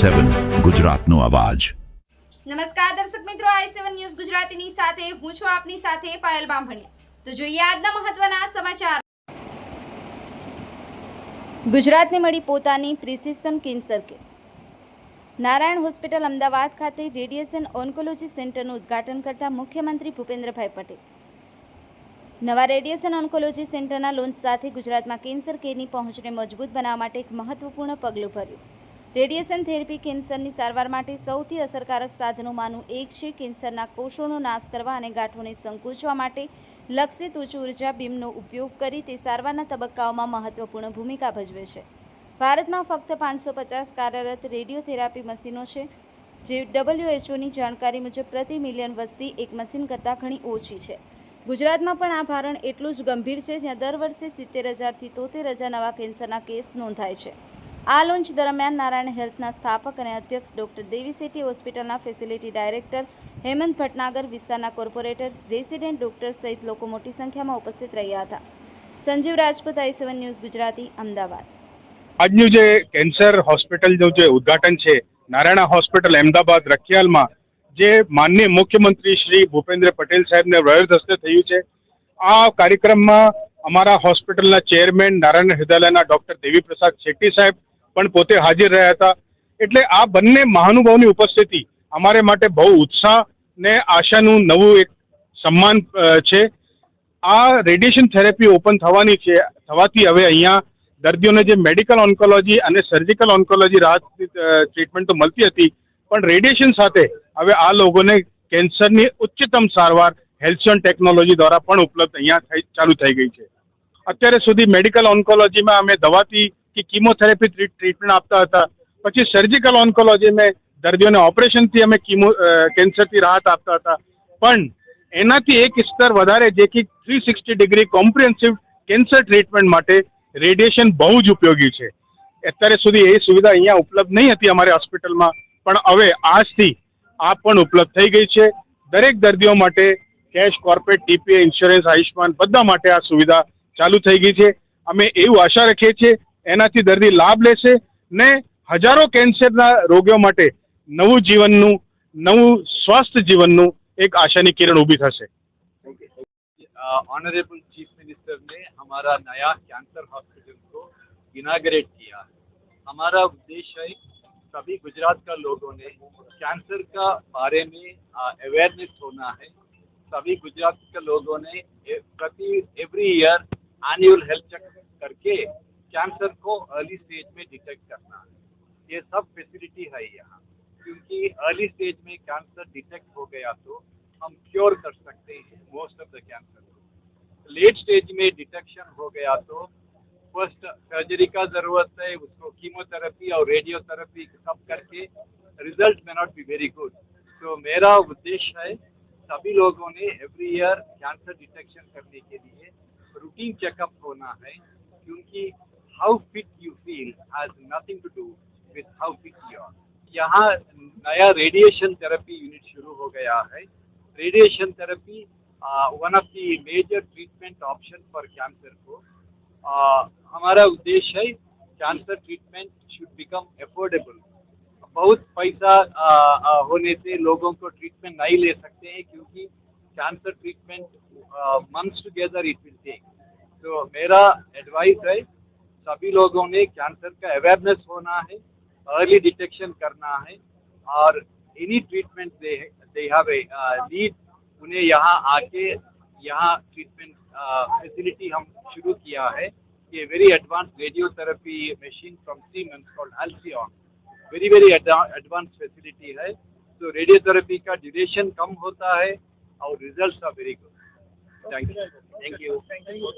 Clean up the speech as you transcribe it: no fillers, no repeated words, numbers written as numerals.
i7 ગુજરાતનો અવાજ। નમસ્કાર દર્શક મિત્રો, i7 ન્યૂઝ ગુજરાતીની સાથે હું છું આપની સાથે પાયલ બામભણિયા। તો જોઈએ આજના મહત્વના સમાચાર। ગુજરાતને મળી પોતાની precision cancer care. Narayan hospital Ahmedabad ખાતે રેડિયેશન ઓન્કોલોજી સેન્ટરનું ઉદ્ઘાટન કરતા મુખ્યમંત્રી ભૂપેન્દ્રભાઈ પટેલ નવા રેડિયેશન ઓન્કોલોજી સેન્ટરના લોન્ચ સાથે ગુજરાતમાં કેન્સર કેરની પહોંચને મજબૂત બનાવવા માટે એક મહત્વપૂર્ણ પગલું ભર્યું। રેડિયેશન થેરેપી કેન્સરની સારવાર માટે સૌથી અસરકારક સાધનોમાંનું એક છે। કેન્સરના કોષોનો નાશ કરવા અને ગાંઠોને સંકોચવા માટે લક્ષિત ઉચ્ચ ઉર્જા બીમનો ઉપયોગ કરી તે સારવારના તબક્કાઓમાં મહત્વપૂર્ણ ભૂમિકા ભજવે છે। ભારતમાં ફક્ત 550 કાર્યરત રેડિયોથેરાપી મશીનો છે, જે WHOની જાણકારી મુજબ પ્રતિ મિલિયન વસ્તી એક મશીન કરતાં ઘણી ઓછી છે। ગુજરાતમાં પણ આ ભારણ એટલું જ ગંભીર છે, જ્યાં દર વર્ષે 70,000થી 73,000 નવા કેન્સરના કેસ નોંધાય છે। આ લોન્ચ દરમિયાન નારાયણ હેલ્થના સ્થાપક અને અધ્યક્ષ ડૉક્ટર દેવી સેઠી, હોસ્પિટલના ફેસિલિટી ડાયરેક્ટર હેમંત ભટનાગર, વિસ્તારના કોર્પોરેટર, રેસિડેન્ટ ડૉક્ટર સહિત લોકો મોટી સંખ્યામાં ઉપસ્થિત રહ્યા હતા। Sanjeev Rajput, i7 news Gujarati, Ahmedabad. આજનું જે કેન્સર હોસ્પિટલનું જે ઉદ્ઘાટન છે નારાયણ હોસ્પિટલ અમદાવાદ રખિયાલમાં, જે માનનીય મુખ્યમંત્રી શ્રી ભૂપેન્દ્ર પટેલ સાહેબને વરદ હસ્તે થયું છે। આ કાર્યક્રમમાં અમારા હોસ્પિટલના ચેરમેન નારાયણ હૃદયાલયના ડૉક્ટર દેવી પ્રસાદ શેટ્ટી સાહેબ પણ પોતે હાજર રહ્યા હતા। એટલે આ બંને મહાનુભાવોની ઉપસ્થિતિ અમારે માટે બહુ ઉત્સાહ ને આશાનું નવું એક સન્માન છે। આ રેડિયેશન થેરેપી ઓપન થવાની છે, થવાથી હવે અહીંયા દર્દીઓને જે મેડિકલ ઓન્કોલોજી અને સર્જિકલ ઓન્કોલોજી રાહત ટ્રીટમેન્ટ તો મળતી હતી, પણ રેડિયેશન સાથે હવે આ લોકોને કેન્સરની ઉચ્ચતમ સારવાર હેલ્થસોન ટેકનોલોજી દ્વારા પણ ઉપલબ્ધ અહીંયા ચાલુ થઈ ગઈ છે। અત્યારે સુધી મેડિકલ ઓન્કોલોજીમાં અમે દવાથી કે કીમોથેરેપી ટ્રીટમેન્ટ આપતા હતા, પછી સર્જિકલ ઓન્કોલોજીમાં દર્દીઓને ઓપરેશનથી અમે કેન્સરથી રાહત આપતા હતા, પણ એનાથી એક સ્તર વધારે, જે કે 360 ડિગ્રી કોમ્પ્રિહેન્સિવ કેન્સર ટ્રીટમેન્ટ માટે રેડિયેશન બહુ જ ઉપયોગી છે। અત્યારે સુધી એ સુવિધા અહીંયા ઉપલબ્ધ નહીં હતી અમારી હોસ્પિટલમાં, પણ હવે આજથી આ પણ ઉપલબ્ધ થઈ ગઈ છે। દરેક દર્દીઓ માટે cash, corporate, TPA, insurance, Ayushman બધા માટે આ સુવિધા ચાલુ થઈ ગઈ છે। અમે એવું આશા રાખીએ છીએ એનાથી દર્દી લાભ લેશે ને હજારો કેન્સરના રોગીઓ માટે નવું જીવનનું, નવું સ્વસ્થ જીવનનું એક આશાની કિરણ ઊભી થશે। ऑनरेबल चीफ मिनिस्टर ने हमारा नया कैंसर हॉस्पिटल को इनाग्रेट किया। हमारा उद्देश्य है सभी गुजरात का लोगों ने कैंसर का बारे में अवेयरनेस होना है। सभी गुजरात के लोगों ने every year annual health checkup करके कैंसर को अर्ली स्टेज में डिटेक्ट करना है। ये सब फैसिलिटी है यहाँ, क्योंकि अर्ली स्टेज में कैंसर डिटेक्ट हो गया तो हम क्योर कर सकते हैं most of the cancer. Late stage में डिटेक्शन हो गया तो फर्स्ट सर्जरी का ज़रूरत है, उसको कीमोथेरेपी और रेडियोथेरेपी सब करके रिजल्ट में नॉट बी वेरी गुड। तो मेरा उद्देश्य है सभी लोगों ने एवरी ईयर कैंसर डिटेक्शन करने के लिए रूटीन चेकअप होना है, क्योंकि how fit you feel has nothing to do with how fit you are. यहाँ नया रेडिएशन थेरेपी यूनिट शुरू हो गया है। Radiation therapy one of the major treatment option for cancer को हमारा उद्देश्य है cancer treatment should become affordable. बहुत पैसा होने से लोगों को ट्रीटमेंट नहीं ले सकते हैं, क्योंकि cancer treatment months together it will take. तो मेरा एडवाइस है सभी लोगों ने कैंसर का अवेयरनेस होना है, अर्ली डिटेक्शन करना है, और any treatment they have a need, उन्हें यहाँ आके यहाँ ट्रीटमेंट फैसिलिटी हम शुरू किया है। ये very advance radiotherapy machine from Siemens called Halcyon, very advance facility है। तो रेडियोथेरेपी का ड्यूरेशन कम होता है और results are very good. Thank you.